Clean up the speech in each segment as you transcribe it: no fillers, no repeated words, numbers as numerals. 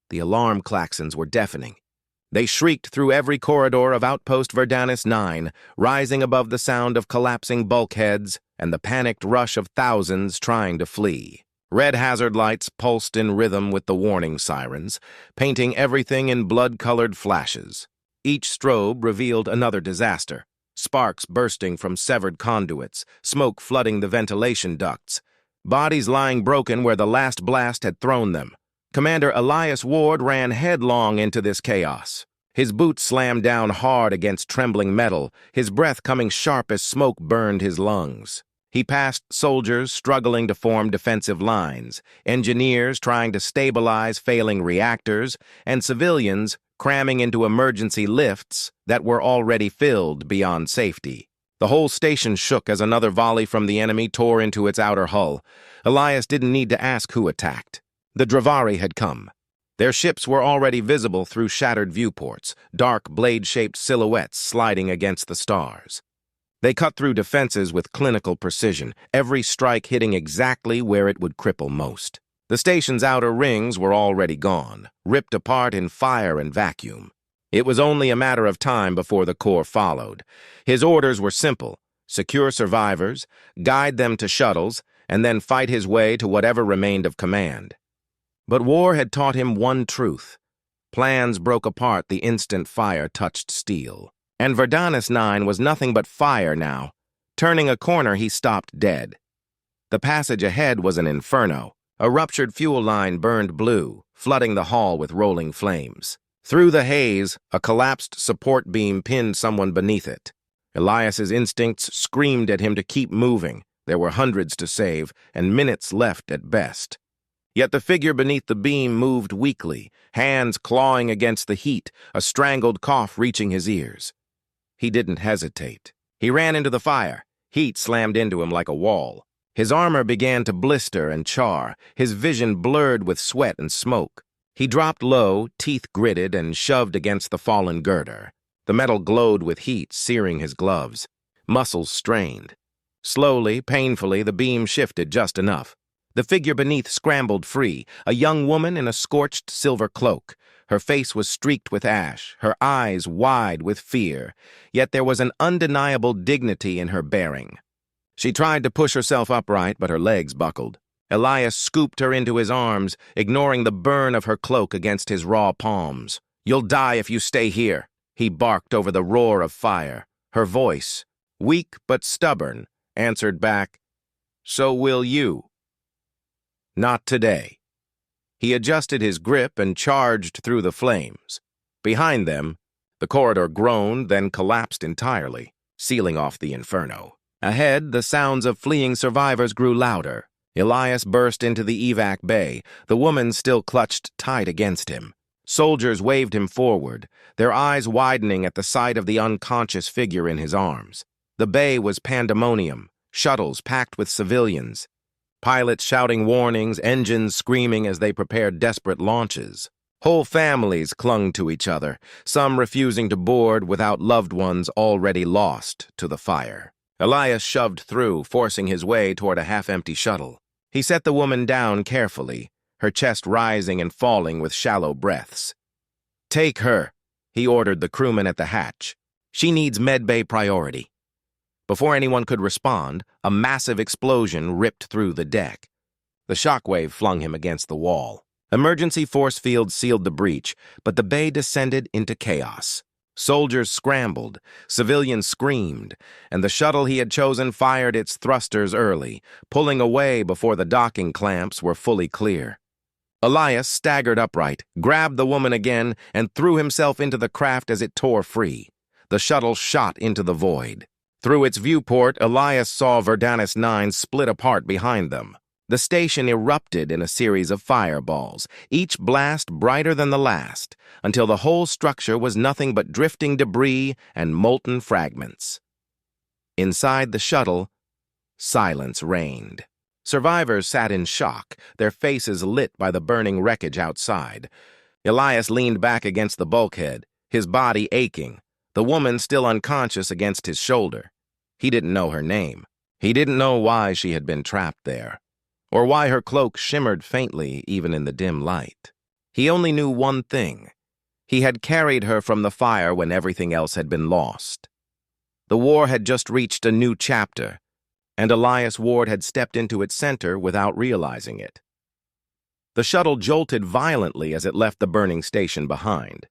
The alarm klaxons were deafening. They shrieked through every corridor of Outpost Verdanus 9, rising above the sound of collapsing bulkheads and the panicked rush of thousands trying to flee. Red hazard lights pulsed in rhythm with the warning sirens, painting everything in blood-colored flashes. Each strobe revealed another disaster, sparks bursting from severed conduits, smoke flooding the ventilation ducts, bodies lying broken where the last blast had thrown them. Commander Elias Ward ran headlong into this chaos. His boots slammed down hard against trembling metal, his breath coming sharp as smoke burned his lungs. He passed soldiers struggling to form defensive lines, engineers trying to stabilize failing reactors, and civilians cramming into emergency lifts that were already filled beyond safety. The whole station shook as another volley from the enemy tore into its outer hull. Elias didn't need to ask who attacked. The Dravari had come. Their ships were already visible through shattered viewports, dark blade-shaped silhouettes sliding against the stars. They cut through defenses with clinical precision, every strike hitting exactly where it would cripple most. The station's outer rings were already gone, ripped apart in fire and vacuum. It was only a matter of time before the Corps followed. His orders were simple: secure survivors, guide them to shuttles, and then fight his way to whatever remained of command. But war had taught him one truth. Plans broke apart the instant fire touched steel. And Verdanus 9 was nothing but fire now. Turning a corner, he stopped dead. The passage ahead was an inferno. A ruptured fuel line burned blue, flooding the hall with rolling flames. Through the haze, a collapsed support beam pinned someone beneath it. Elias's instincts screamed at him to keep moving. There were hundreds to save, and minutes left at best. Yet the figure beneath the beam moved weakly, hands clawing against the heat, a strangled cough reaching his ears. He didn't hesitate. He ran into the fire. Heat slammed into him like a wall. His armor began to blister and char, his vision blurred with sweat and smoke. He dropped low, teeth gritted, and shoved against the fallen girder. The metal glowed with heat, searing his gloves. Muscles strained. Slowly, painfully, the beam shifted just enough. The figure beneath scrambled free, a young woman in a scorched silver cloak. Her face was streaked with ash, her eyes wide with fear, yet there was an undeniable dignity in her bearing. She tried to push herself upright, but her legs buckled. Elias scooped her into his arms, ignoring the burn of her cloak against his raw palms. "You'll die if you stay here," he barked over the roar of fire. Her voice, weak but stubborn, answered back, "So will you." Not today. He adjusted his grip and charged through the flames. Behind them, the corridor groaned, then collapsed entirely, sealing off the inferno. Ahead, the sounds of fleeing survivors grew louder. Elias burst into the evac bay, the woman still clutched tight against him. Soldiers waved him forward, their eyes widening at the sight of the unconscious figure in his arms. The bay was pandemonium, shuttles packed with civilians. Pilots shouting warnings, engines screaming as they prepared desperate launches. Whole families clung to each other, some refusing to board without loved ones already lost to the fire. Elias shoved through, forcing his way toward a half-empty shuttle. He set the woman down carefully, her chest rising and falling with shallow breaths. "Take her," he ordered the crewman at the hatch. "She needs medbay priority." Before anyone could respond, a massive explosion ripped through the deck. The shockwave flung him against the wall. Emergency force fields sealed the breach, but the bay descended into chaos. Soldiers scrambled, civilians screamed, and the shuttle he had chosen fired its thrusters early, pulling away before the docking clamps were fully clear. Elias staggered upright, grabbed the woman again, and threw himself into the craft as it tore free. The shuttle shot into the void. Through its viewport, Elias saw Verdanus 9 split apart behind them. The station erupted in a series of fireballs, each blast brighter than the last, until the whole structure was nothing but drifting debris and molten fragments. Inside the shuttle, silence reigned. Survivors sat in shock, their faces lit by the burning wreckage outside. Elias leaned back against the bulkhead, his body aching, the woman still unconscious against his shoulder. He didn't know her name. He didn't know why she had been trapped there, or why her cloak shimmered faintly even in the dim light. He only knew one thing. He had carried her from the fire when everything else had been lost. The war had just reached a new chapter, and Elias Ward had stepped into its center without realizing it. The shuttle jolted violently as it left the burning station behind.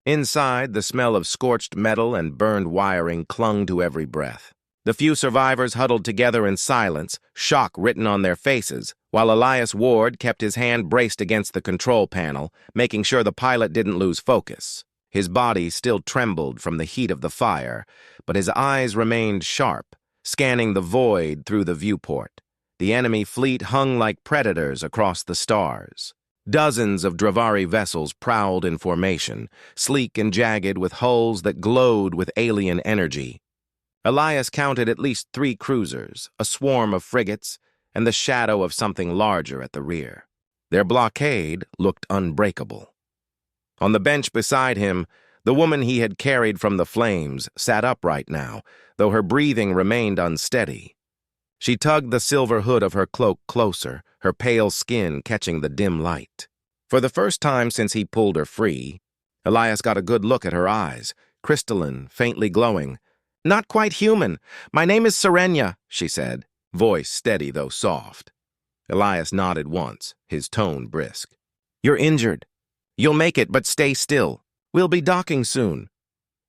Inside, the smell of scorched metal and burned wiring clung to every breath. The few survivors huddled together in silence, shock written on their faces, while Elias Ward kept his hand braced against the control panel, making sure the pilot didn't lose focus. His body still trembled from the heat of the fire, but his eyes remained sharp, scanning the void through the viewport. The enemy fleet hung like predators across the stars. Dozens of Dravari vessels prowled in formation, sleek and jagged with hulls that glowed with alien energy. Elias counted at least 3 cruisers, a swarm of frigates, and the shadow of something larger at the rear. Their blockade looked unbreakable. On the bench beside him, the woman he had carried from the flames sat upright now, though her breathing remained unsteady. She tugged the silver hood of her cloak closer, her pale skin catching the dim light. For the first time since he pulled her free, Elias got a good look at her eyes, crystalline, faintly glowing. "Not quite human. My name is Serenia," she said, voice steady though soft. Elias nodded once, his tone brisk. "You're injured. You'll make it, but stay still. We'll be docking soon."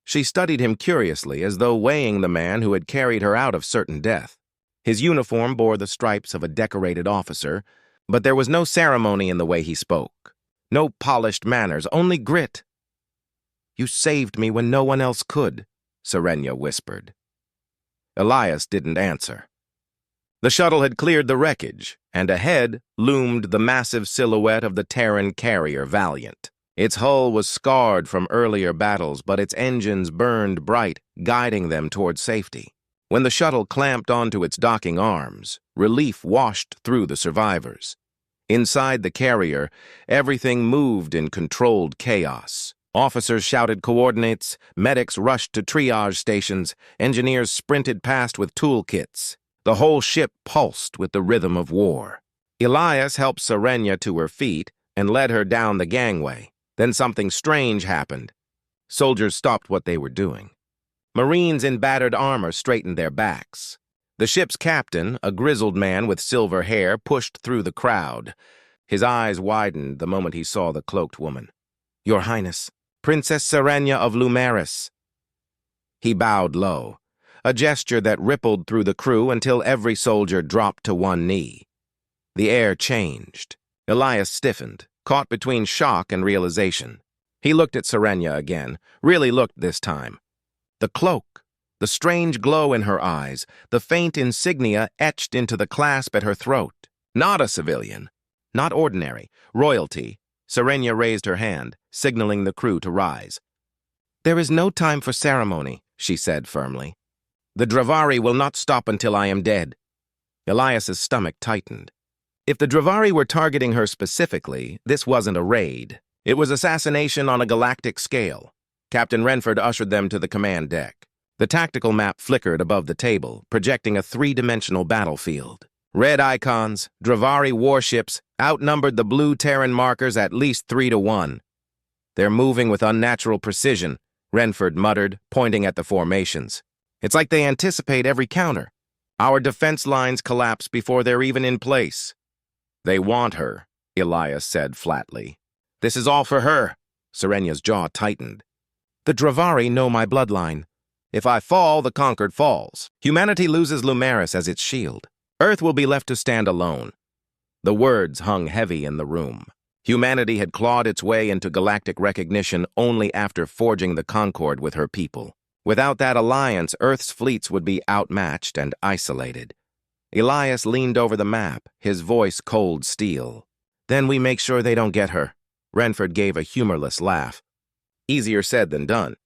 She studied him curiously, as though weighing the man who had carried her out of certain death. His uniform bore the stripes of a decorated officer, but there was no ceremony in the way he spoke. No polished manners, only grit. "You saved me when no one else could," Serenia whispered. Elias didn't answer. The shuttle had cleared the wreckage, and ahead loomed the massive silhouette of the Terran carrier Valiant. Its hull was scarred from earlier battles, but its engines burned bright, guiding them toward safety. When the shuttle clamped onto its docking arms, relief washed through the survivors. Inside the carrier, everything moved in controlled chaos. Officers shouted coordinates, medics rushed to triage stations, engineers sprinted past with toolkits. The whole ship pulsed with the rhythm of war. Elias helped Serenia to her feet and led her down the gangway. Then something strange happened. Soldiers stopped what they were doing. Marines in battered armor straightened their backs. The ship's captain, a grizzled man with silver hair, pushed through the crowd. His eyes widened the moment he saw the cloaked woman. "Your Highness, Princess Serenia of Lumeris." He bowed low, a gesture that rippled through the crew until every soldier dropped to one knee. The air changed. Elias stiffened, caught between shock and realization. He looked at Serenia again, really looked this time. The cloak, the strange glow in her eyes, the faint insignia etched into the clasp at her throat. Not a civilian, not ordinary, royalty. Serenia raised her hand, signaling the crew to rise. "There is no time for ceremony," she said firmly. "The Dravari will not stop until I am dead." Elias's stomach tightened. If the Dravari were targeting her specifically, this wasn't a raid. It was assassination on a galactic scale. Captain Renford ushered them to the command deck. The tactical map flickered above the table, projecting a 3-dimensional battlefield. Red icons, Dravari warships, outnumbered the blue Terran markers at least 3-1. "They're moving with unnatural precision," Renford muttered, pointing at the formations. "It's like they anticipate every counter. Our defense lines collapse before they're even in place." "They want her," Elias said flatly. "This is all for her." Serenia's jaw tightened. "The Dravari know my bloodline. If I fall, the conquered falls. Humanity loses Lumeris as its shield. Earth will be left to stand alone." The words hung heavy in the room. Humanity had clawed its way into galactic recognition only after forging the concord with her people. Without that alliance, Earth's fleets would be outmatched and isolated. Elias leaned over the map, his voice cold steel. "Then we make sure they don't get her." Renford gave a humorless laugh. Easier said than done.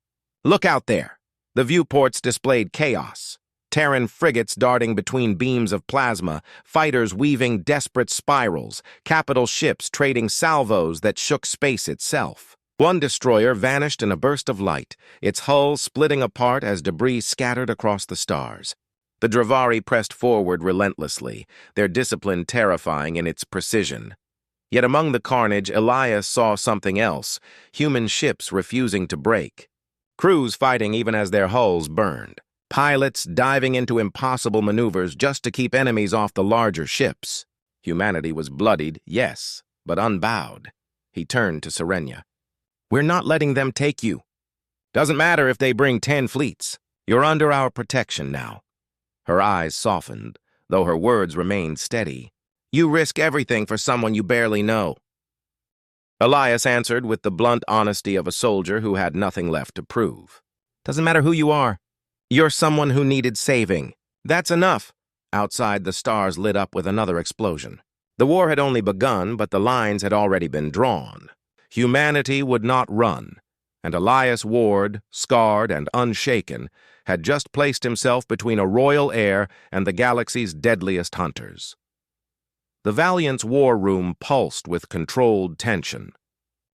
"Look out there." The viewports displayed chaos. Terran frigates darting between beams of plasma, fighters weaving desperate spirals, capital ships trading salvos that shook space itself. One destroyer vanished in a burst of light, its hull splitting apart as debris scattered across the stars. The Dravari pressed forward relentlessly, their discipline terrifying in its precision. Yet among the carnage, Elias saw something else, human ships refusing to break. Crews fighting even as their hulls burned. Pilots diving into impossible maneuvers just to keep enemies off the larger ships. Humanity was bloodied, yes, but unbowed. He turned to Serenia. "We're not letting them take you. Doesn't matter if they bring 10 fleets. You're under our protection now." Her eyes softened, though her words remained steady. "You risk everything for someone you barely know." Elias answered with the blunt honesty of a soldier who had nothing left to prove. "Doesn't matter who you are. You're someone who needed saving. That's enough." Outside, the stars lit up with another explosion. The war had only begun, but the lines had already been drawn. Humanity would not run, and Elias Ward, scarred and unshaken, had just placed himself between a royal heir and the galaxy's deadliest hunters. The Valiant's war room pulsed with controlled tension.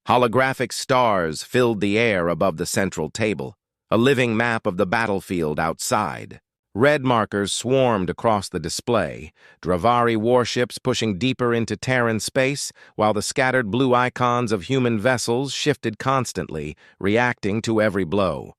Holographic stars filled the air above the central table, a living map of the battlefield outside. Red markers swarmed across the display, Dravari warships pushing deeper into Terran space, while the scattered blue icons of human vessels shifted constantly, reacting to every blow.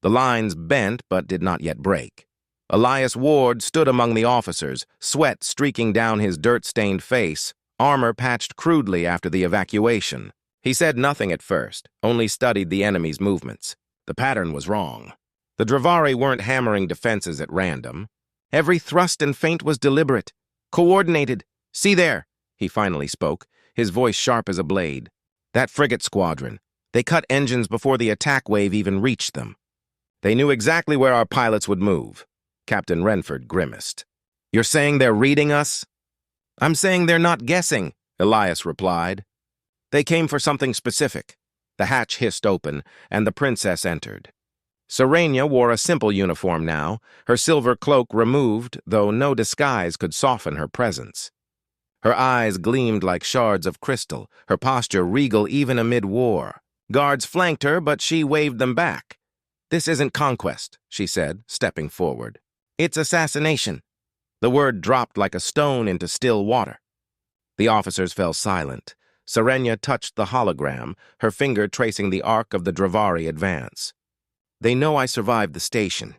The lines bent but did not yet break. Elias Ward stood among the officers, sweat streaking down his dirt-stained face, armor patched crudely after the evacuation. He said nothing at first, only studied the enemy's movements. The pattern was wrong. The Dravari weren't hammering defenses at random. Every thrust and feint was deliberate, coordinated. "See there," he finally spoke, his voice sharp as a blade. "That frigate squadron. They cut engines before the attack wave even reached them. They knew exactly where our pilots would move." Captain Renford grimaced. "You're saying they're reading us?" "I'm saying they're not guessing," Elias replied. "They came for something specific." The hatch hissed open, and the princess entered. Serenia wore a simple uniform now, her silver cloak removed, though no disguise could soften her presence. Her eyes gleamed like shards of crystal, her posture regal even amid war. Guards flanked her, but she waved them back. "This isn't conquest," she said, stepping forward. "It's assassination." The word dropped like a stone into still water. The officers fell silent. Serenia touched the hologram, her finger tracing the arc of the Dravari advance. "They know I survived the station.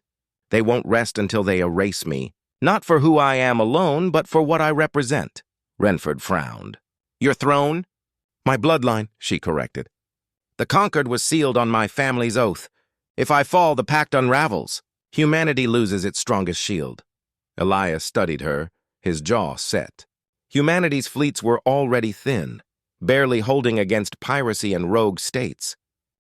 They won't rest until they erase me, not for who I am alone, but for what I represent." Renford frowned. "Your throne?" "My bloodline," she corrected. "The conquered was sealed on my family's oath. If I fall, the pact unravels. Humanity loses its strongest shield." Elias studied her, his jaw set. Humanity's fleets were already thin, barely holding against piracy and rogue states.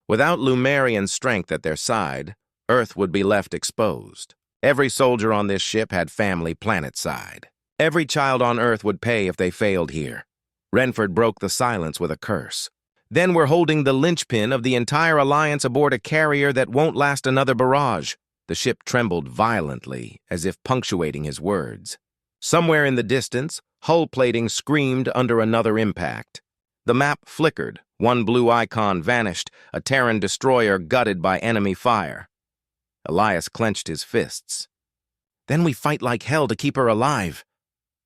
Without Lumerian strength at their side, Earth would be left exposed. Every soldier on this ship had family planet-side. Every child on Earth would pay if they failed here. Renford broke the silence with a curse. "Then we're holding the linchpin of the entire alliance aboard a carrier that won't last another barrage." The ship trembled violently, as if punctuating his words. Somewhere in the distance, hull plating screamed under another impact. The map flickered, one blue icon vanished, a Terran destroyer gutted by enemy fire. Elias clenched his fists. "Then we fight like hell to keep her alive."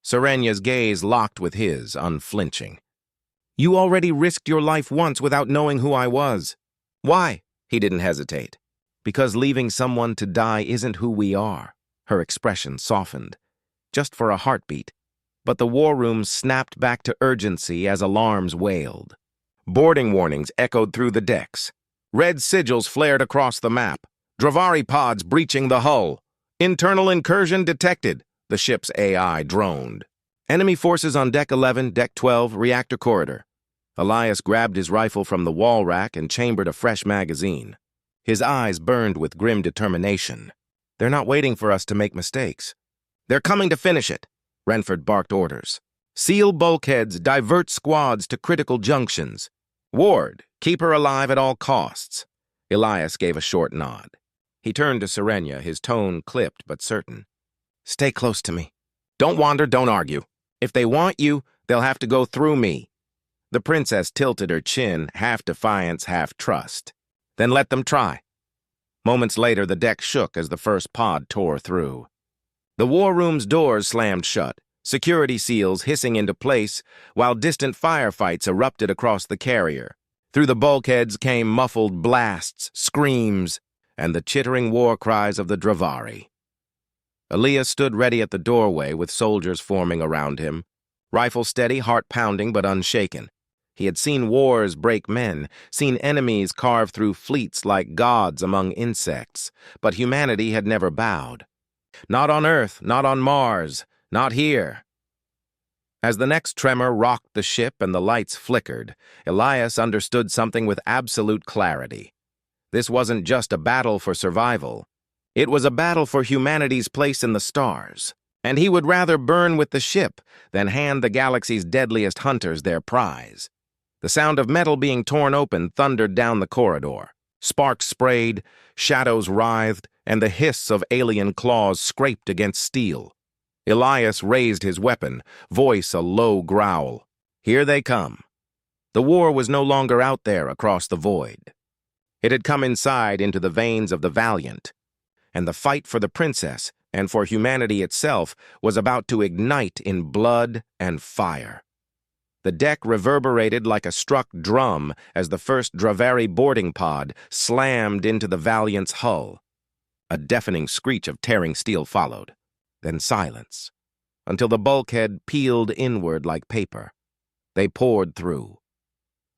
Serenia's gaze locked with his, unflinching. "You already risked your life once without knowing who I was." "Why?" He didn't hesitate. "Because leaving someone to die isn't who we are." Her expression softened. "Just for a heartbeat." But the war room snapped back to urgency as alarms wailed. Boarding warnings echoed through the decks. Red sigils flared across the map. Dravari pods breaching the hull. "Internal incursion detected," the ship's AI droned. "Enemy forces on Deck 11, Deck 12, reactor corridor." Elias grabbed his rifle from the wall rack and chambered a fresh magazine. His eyes burned with grim determination. "They're not waiting for us to make mistakes. They're coming to finish it." Renford barked orders. "Seal bulkheads, divert squads to critical junctions. Ward, keep her alive at all costs." Elias gave a short nod. He turned to Serenia, his tone clipped but certain. "Stay close to me. Don't wander, don't argue. If they want you, they'll have to go through me." The princess tilted her chin, half defiance, half trust. "Then let them try." Moments later, the deck shook as the first pod tore through. The war room's doors slammed shut. security seals hissing into place, while distant firefights erupted across the carrier. Through the bulkheads came muffled blasts, screams, and the chittering war cries of the Dravari. Elias stood ready at the doorway with soldiers forming around him, rifle steady, heart pounding but unshaken. He had seen wars break men, seen enemies carve through fleets like gods among insects, but humanity had never bowed. Not on Earth, not on Mars, not here. As the next tremor rocked the ship and the lights flickered, Elias understood something with absolute clarity. This wasn't just a battle for survival. It was a battle for humanity's place in the stars, and he would rather burn with the ship than hand the galaxy's deadliest hunters their prize. The sound of metal being torn open thundered down the corridor. Sparks sprayed, shadows writhed, and the hiss of alien claws scraped against steel. Elias raised his weapon, voice a low growl. Here they come. The war was no longer out there across the void. It had come inside into the veins of the valiant, and the fight for the princess and for humanity itself was about to ignite in blood and fire. The deck reverberated like a struck drum as the first Dravari boarding pod slammed into the Valiant's hull. A deafening screech of tearing steel followed, then silence, until the bulkhead peeled inward like paper. They poured through.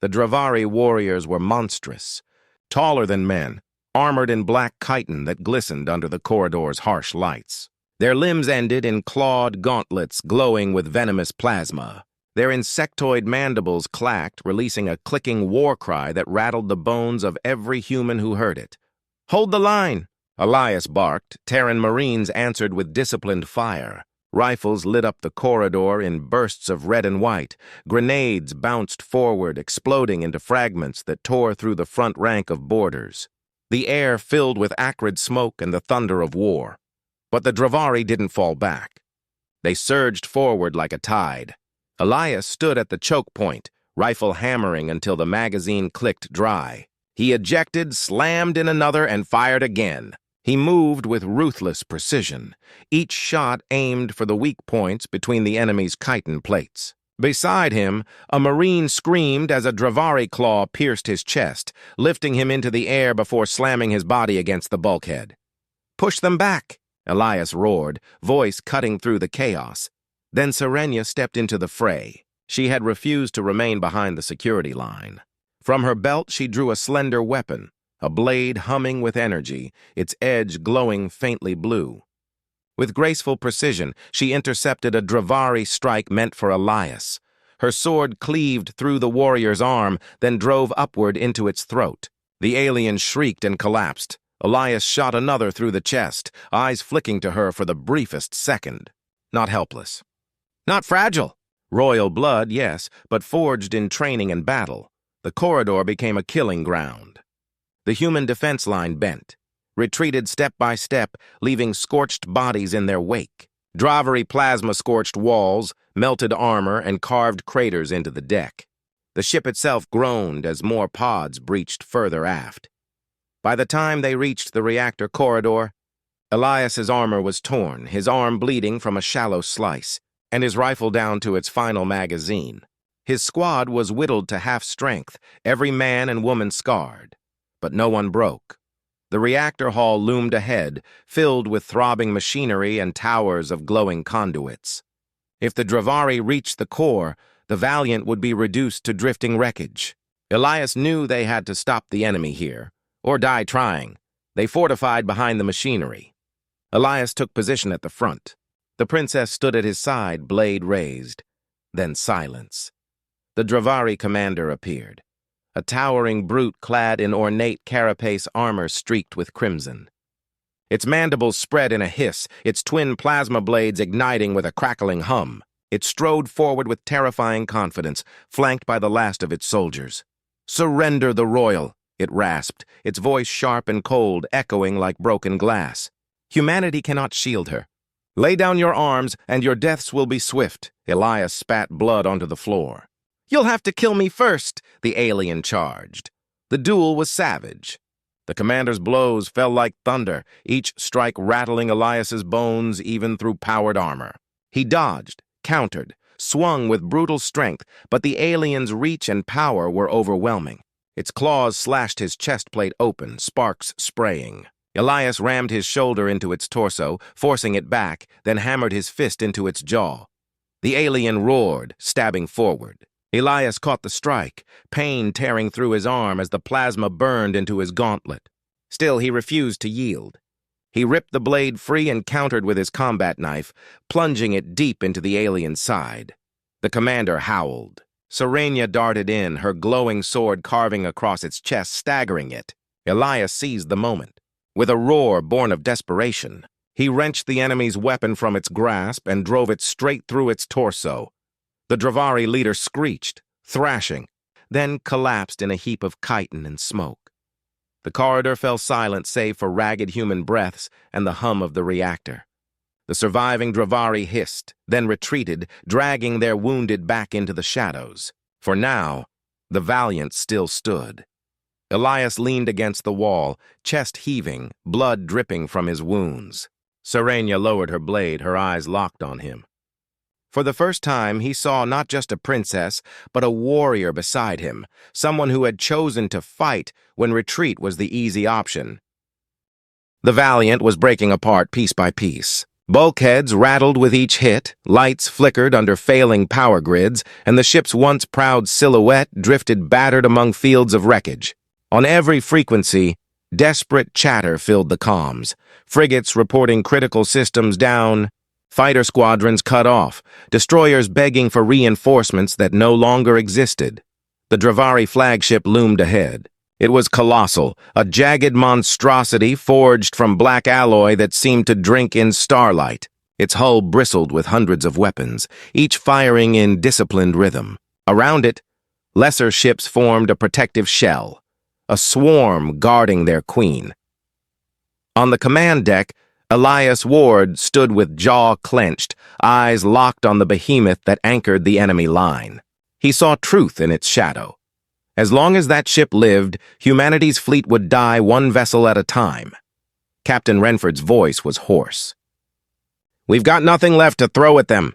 The Dravari warriors were monstrous, taller than men, armored in black chitin that glistened under the corridor's harsh lights. Their limbs ended in clawed gauntlets glowing with venomous plasma. Their insectoid mandibles clacked, releasing a clicking war cry that rattled the bones of every human who heard it. "Hold the line!" Elias barked. Terran Marines answered with disciplined fire. Rifles lit up the corridor in bursts of red and white. Grenades bounced forward, exploding into fragments that tore through the front rank of boarders. The air filled with acrid smoke and the thunder of war. But the Dravari didn't fall back. They surged forward like a tide. Elias stood at the choke point, rifle hammering until the magazine clicked dry. He ejected, slammed in another, and fired again. He moved with ruthless precision, each shot aimed for the weak points between the enemy's chitin plates. Beside him, a Marine screamed as a Dravari claw pierced his chest, lifting him into the air before slamming his body against the bulkhead. "Push them back!" Elias roared, voice cutting through the chaos. Then Serenia stepped into the fray. She had refused to remain behind the security line. From her belt, she drew a slender weapon, a blade humming with energy, its edge glowing faintly blue. With graceful precision, she intercepted a Dravari strike meant for Elias. Her sword cleaved through the warrior's arm, then drove upward into its throat. The alien shrieked and collapsed. Elias shot another through the chest, eyes flicking to her for the briefest second. Not helpless. Not fragile. Royal blood, yes, but forged in training and battle. The corridor became a killing ground. The human defense line bent, retreated step by step, leaving scorched bodies in their wake. Dravari plasma scorched walls, melted armor, and carved craters into the deck. The ship itself groaned as more pods breached further aft. By the time they reached the reactor corridor, Elias's armor was torn, his arm bleeding from a shallow slice, and his rifle down to its final magazine. His squad was whittled to half strength, every man and woman scarred. But no one broke. The reactor hall loomed ahead, filled with throbbing machinery and towers of glowing conduits. If the Dravari reached the core, the Valiant would be reduced to drifting wreckage. Elias knew they had to stop the enemy here, or die trying. They fortified behind the machinery. Elias took position at the front. The princess stood at his side, blade raised. Then silence. The Dravari commander appeared, a towering brute clad in ornate carapace armor streaked with crimson. Its mandibles spread in a hiss, its twin plasma blades igniting with a crackling hum. It strode forward with terrifying confidence, flanked by the last of its soldiers. "Surrender the royal," it rasped, its voice sharp and cold, echoing like broken glass. "Humanity cannot shield her. Lay down your arms, and your deaths will be swift." Elias spat blood onto the floor. "You'll have to kill me first," the alien charged. The duel was savage. The commander's blows fell like thunder, each strike rattling Elias's bones even through powered armor. He dodged, countered, swung with brutal strength, but the alien's reach and power were overwhelming. Its claws slashed his chest plate open, sparks spraying. Elias rammed his shoulder into its torso, forcing it back, then hammered his fist into its jaw. The alien roared, stabbing forward. Elias caught the strike, pain tearing through his arm as the plasma burned into his gauntlet. Still, he refused to yield. He ripped the blade free and countered with his combat knife, plunging it deep into the alien's side. The commander howled. Serenia darted in, her glowing sword carving across its chest, staggering it. Elias seized the moment. With a roar born of desperation, he wrenched the enemy's weapon from its grasp and drove it straight through its torso. The Dravari leader screeched, thrashing, then collapsed in a heap of chitin and smoke. The corridor fell silent save for ragged human breaths and the hum of the reactor. The surviving Dravari hissed, then retreated, dragging their wounded back into the shadows. For now, the Valiant still stood. Elias leaned against the wall, chest heaving, blood dripping from his wounds. Serenia lowered her blade, her eyes locked on him. For the first time, he saw not just a princess, but a warrior beside him, someone who had chosen to fight when retreat was the easy option. The Valiant was breaking apart piece by piece. Bulkheads rattled with each hit, lights flickered under failing power grids, and the ship's once proud silhouette drifted battered among fields of wreckage. On every frequency, desperate chatter filled the comms, frigates reporting critical systems down, fighter squadrons cut off, destroyers begging for reinforcements that no longer existed. The Dravari flagship loomed ahead. It was colossal, a jagged monstrosity forged from black alloy that seemed to drink in starlight. Its hull bristled with hundreds of weapons, each firing in disciplined rhythm. Around it, lesser ships formed a protective shell, a swarm guarding their queen. On the command deck, Elias Ward stood with jaw clenched, eyes locked on the behemoth that anchored the enemy line. He saw truth in its shadow. As long as that ship lived, humanity's fleet would die one vessel at a time. Captain Renford's voice was hoarse. "We've got nothing left to throw at them.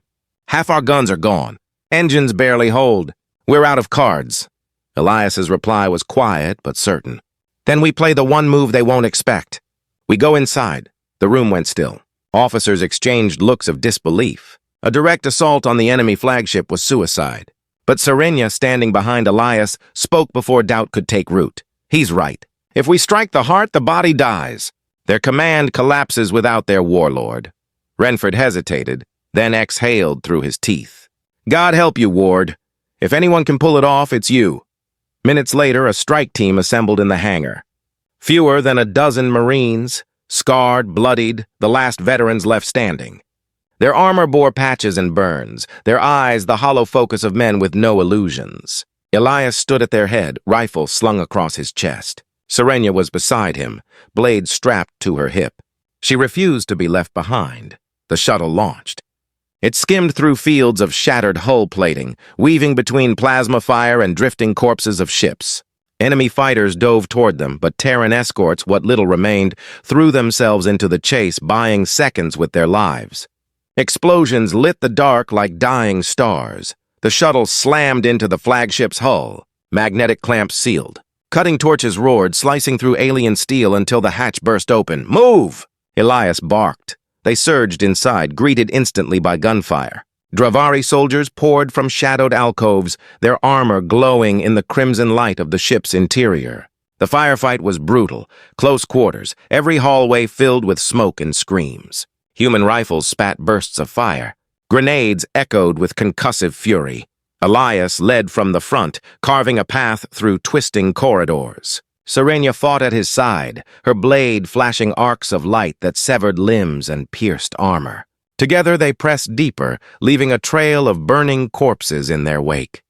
Half our guns are gone. Engines barely hold. We're out of cards." Elias's reply was quiet but certain. "Then we play the one move they won't expect. We go inside." The room went still. Officers exchanged looks of disbelief. A direct assault on the enemy flagship was suicide. But Serenia, standing behind Elias, spoke before doubt could take root. "He's right. If we strike the heart, the body dies. Their command collapses without their warlord." Renford hesitated, then exhaled through his teeth. "God help you, Ward. If anyone can pull it off, it's you." Minutes later, a strike team assembled in the hangar. Fewer than a dozen Marines, scarred, bloodied, the last veterans left standing. Their armor bore patches and burns, their eyes the hollow focus of men with no illusions. Elias stood at their head, rifle slung across his chest. Serenia was beside him, blade strapped to her hip. She refused to be left behind. The shuttle launched. It skimmed through fields of shattered hull plating, weaving between plasma fire and drifting corpses of ships. Enemy fighters dove toward them, but Terran escorts, what little remained, threw themselves into the chase, buying seconds with their lives. Explosions lit the dark like dying stars. The shuttle slammed into the flagship's hull. Magnetic clamps sealed. Cutting torches roared, slicing through alien steel until the hatch burst open. "Move!" Elias barked. They surged inside, greeted instantly by gunfire. Dravari soldiers poured from shadowed alcoves, their armor glowing in the crimson light of the ship's interior. The firefight was brutal, close quarters, every hallway filled with smoke and screams. Human rifles spat bursts of fire. Grenades echoed with concussive fury. Elias led from the front, carving a path through twisting corridors. Serenia fought at his side, her blade flashing arcs of light that severed limbs and pierced armor. Together they pressed deeper, leaving a trail of burning corpses in their wake.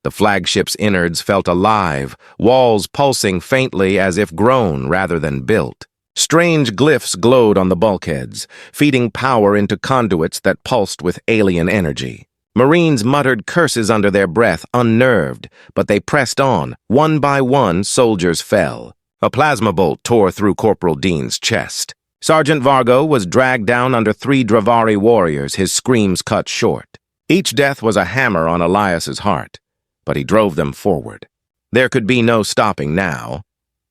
The flagship's innards felt alive, walls pulsing faintly as if grown rather than built. Strange glyphs glowed on the bulkheads, feeding power into conduits that pulsed with alien energy. Marines muttered curses under their breath, unnerved, but they pressed on. One by one, soldiers fell. A plasma bolt tore through Corporal Dean's chest. Sergeant Vargo was dragged down under 3 Dravari warriors, his screams cut short. Each death was a hammer on Elias's heart, but he drove them forward. There could be no stopping now.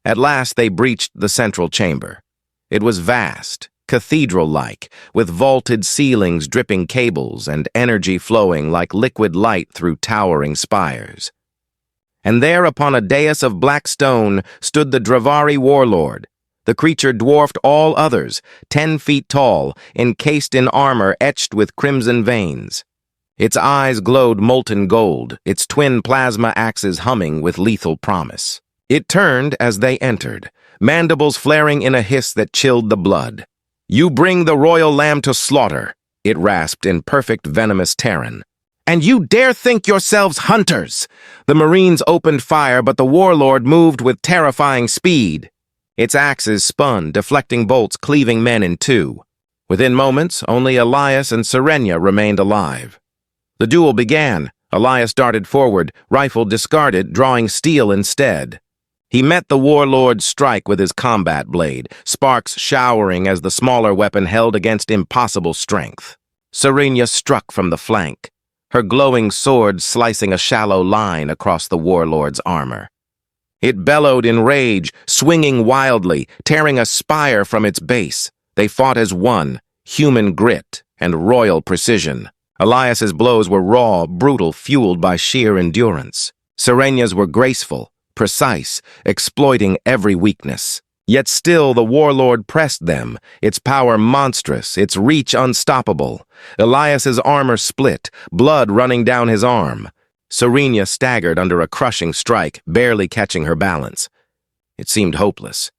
At last they breached the central chamber. It was vast, cathedral-like, with vaulted ceilings dripping cables and energy flowing like liquid light through towering spires. And there upon a dais of black stone stood the Dravari warlord. The creature dwarfed all others, 10 feet tall, encased in armor etched with crimson veins. Its eyes glowed molten gold, its twin plasma axes humming with lethal promise. It turned as they entered, mandibles flaring in a hiss that chilled the blood. "You bring the royal lamb to slaughter," it rasped in perfect venomous Terran. "And you dare think yourselves hunters!" The Marines opened fire, but the warlord moved with terrifying speed. Its axes spun, deflecting bolts, cleaving men in two. Within moments, only Elias and Serenia remained alive. The duel began. Elias darted forward, rifle discarded, drawing steel instead. He met the warlord's strike with his combat blade, sparks showering as the smaller weapon held against impossible strength. Serenia struck from the flank, her glowing sword slicing a shallow line across the warlord's armor. It bellowed in rage, swinging wildly, tearing a spire from its base. They fought as one, human grit and royal precision. Elias's blows were raw, brutal, fueled by sheer endurance. Serenia's were graceful, precise, exploiting every weakness. Yet still the warlord pressed them, its power monstrous, its reach unstoppable. Elias's armor split, blood running down his arm. Serenia staggered under a crushing strike, barely catching her balance. It seemed hopeless.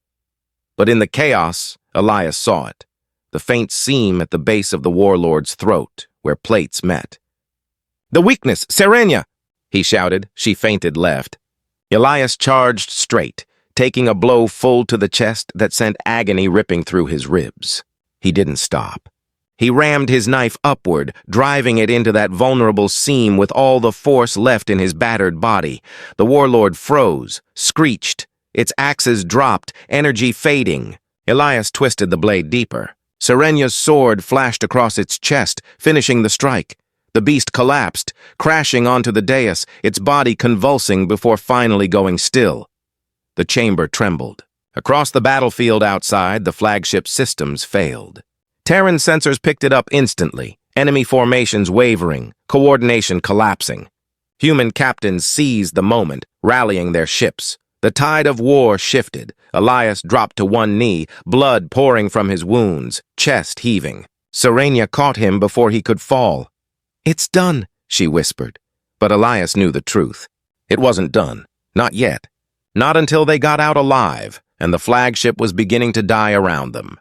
But in the chaos, Elias saw it, the faint seam at the base of the warlord's throat, where plates met. "The weakness, Serenia!" he shouted. She fainted left. Elias charged straight, taking a blow full to the chest that sent agony ripping through his ribs. He didn't stop. He rammed his knife upward, driving it into that vulnerable seam with all the force left in his battered body. The warlord froze, screeched. Its axes dropped, energy fading. Elias twisted the blade deeper. Serenia's sword flashed across its chest, finishing the strike. The beast collapsed, crashing onto the dais, its body convulsing before finally going still. The chamber trembled. Across the battlefield outside, the flagship systems failed. Terran sensors picked it up instantly, enemy formations wavering, coordination collapsing. Human captains seized the moment, rallying their ships. The tide of war shifted. Elias dropped to one knee, blood pouring from his wounds, chest heaving. Serenia caught him before he could fall. "It's done," she whispered. But Elias knew the truth. It wasn't done. Not yet. Not until they got out alive, and the flagship was beginning to die around them.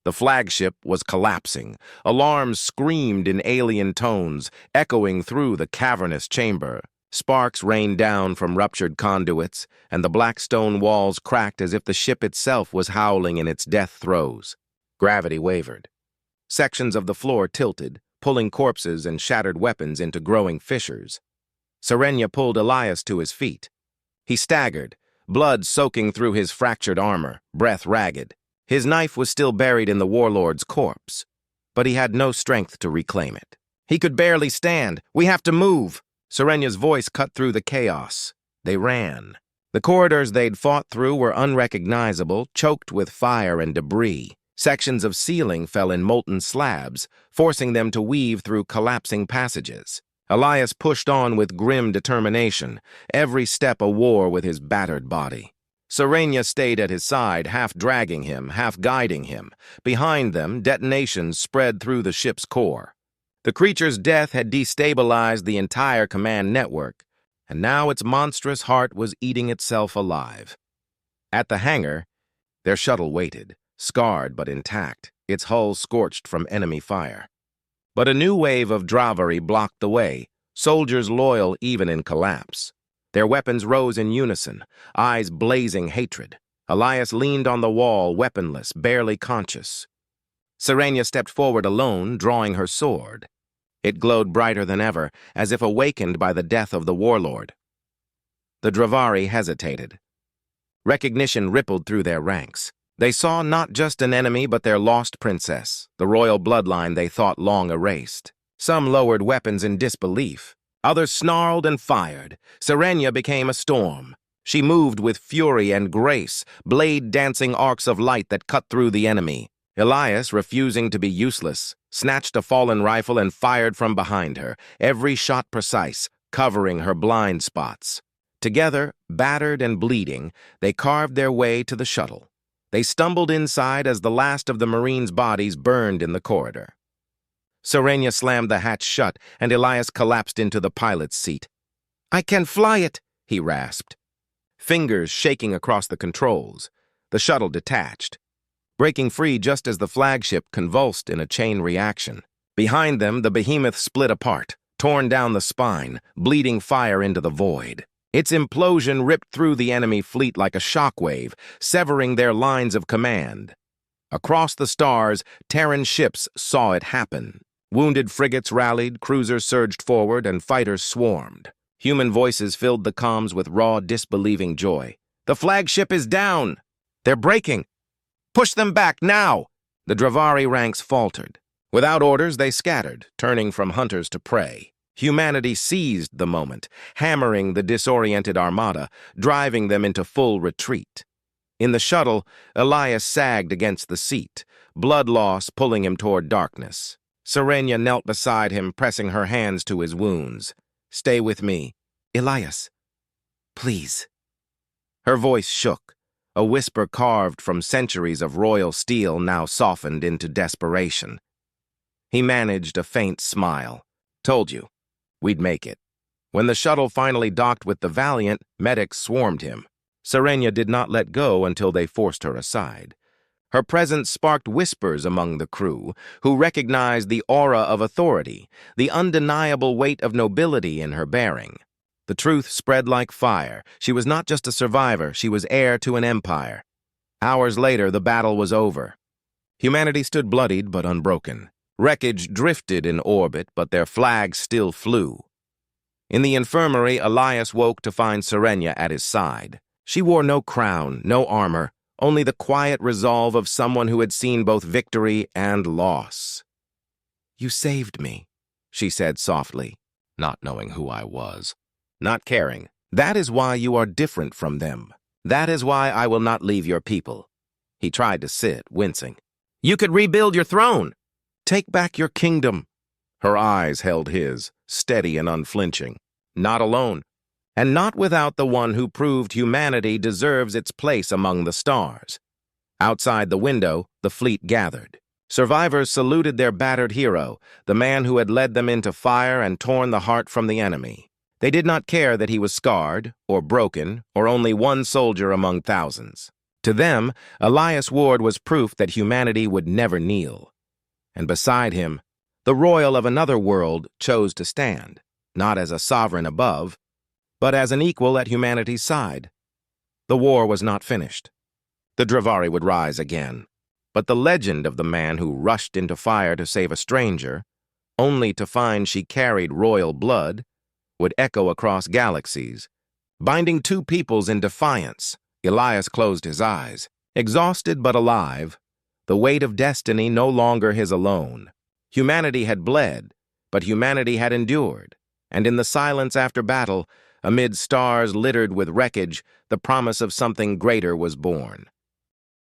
The flagship was collapsing. Alarms screamed in alien tones, echoing through the cavernous chamber. Sparks rained down from ruptured conduits, and the black stone walls cracked as if the ship itself was howling in its death throes. Gravity wavered. Sections of the floor tilted, pulling corpses and shattered weapons into growing fissures. Serenia pulled Elias to his feet. He staggered, blood soaking through his fractured armor, breath ragged. His knife was still buried in the warlord's corpse, but he had no strength to reclaim it. He could barely stand. "We have to move!" Serenia's voice cut through the chaos. They ran. The corridors they'd fought through were unrecognizable, choked with fire and debris. Sections of ceiling fell in molten slabs, forcing them to weave through collapsing passages. Elias pushed on with grim determination, every step a war with his battered body. Serenia stayed at his side, half dragging him, half guiding him. Behind them, detonations spread through the ship's core. The creature's death had destabilized the entire command network, and now its monstrous heart was eating itself alive. At the hangar, their shuttle waited, scarred but intact, its hull scorched from enemy fire. But a new wave of Dravari blocked the way, soldiers loyal even in collapse. Their weapons rose in unison, eyes blazing hatred. Elias leaned on the wall, weaponless, barely conscious. Serenia stepped forward alone, drawing her sword. It glowed brighter than ever, as if awakened by the death of the warlord. The Dravari hesitated. Recognition rippled through their ranks. They saw not just an enemy, but their lost princess, the royal bloodline they thought long erased. Some lowered weapons in disbelief. Others snarled and fired. Serenia became a storm. She moved with fury and grace, blade-dancing arcs of light that cut through the enemy. Elias, refusing to be useless, snatched a fallen rifle and fired from behind her, every shot precise, covering her blind spots. Together, battered and bleeding, they carved their way to the shuttle. They stumbled inside as the last of the Marines' bodies burned in the corridor. Serenia slammed the hatch shut, and Elias collapsed into the pilot's seat. "I can fly it," he rasped. Fingers shaking across the controls, the shuttle detached, breaking free just as the flagship convulsed in a chain reaction. Behind them, the behemoth split apart, torn down the spine, bleeding fire into the void. Its implosion ripped through the enemy fleet like a shockwave, severing their lines of command. Across the stars, Terran ships saw it happen. Wounded frigates rallied, cruisers surged forward, and fighters swarmed. Human voices filled the comms with raw, disbelieving joy. "The flagship is down! They're breaking! Push them back, now!" The Dravari ranks faltered. Without orders, they scattered, turning from hunters to prey. Humanity seized the moment, hammering the disoriented armada, driving them into full retreat. In the shuttle, Elias sagged against the seat, blood loss pulling him toward darkness. Serenia knelt beside him, pressing her hands to his wounds. "Stay with me. Elias, please." Her voice shook, a whisper carved from centuries of royal steel now softened into desperation. He managed a faint smile. "Told you, we'd make it." When the shuttle finally docked with the Valiant, medics swarmed him. Serenia did not let go until they forced her aside. Her presence sparked whispers among the crew, who recognized the aura of authority, the undeniable weight of nobility in her bearing. The truth spread like fire. She was not just a survivor, she was heir to an empire. Hours later, the battle was over. Humanity stood bloodied but unbroken. Wreckage drifted in orbit, but their flags still flew. In the infirmary, Elias woke to find Serenia at his side. She wore no crown, no armor, only the quiet resolve of someone who had seen both victory and loss. "You saved me," she said softly, not knowing who I was, not caring. "That is why you are different from them. That is why I will not leave your people." He tried to sit, wincing. "You could rebuild your throne. Take back your kingdom." Her eyes held his, steady and unflinching. "Not alone. And not without the one who proved humanity deserves its place among the stars." Outside the window, the fleet gathered. Survivors saluted their battered hero, the man who had led them into fire and torn the heart from the enemy. They did not care that he was scarred, or broken, or only one soldier among thousands. To them, Elias Ward was proof that humanity would never kneel. And beside him, the royal of another world chose to stand, not as a sovereign above, but as an equal at humanity's side. The war was not finished. The Dravari would rise again, but the legend of the man who rushed into fire to save a stranger, only to find she carried royal blood, would echo across galaxies, binding two peoples in defiance. Elias closed his eyes. Exhausted but alive, the weight of destiny no longer his alone. Humanity had bled, but humanity had endured, and in the silence after battle, amid stars littered with wreckage, the promise of something greater was born.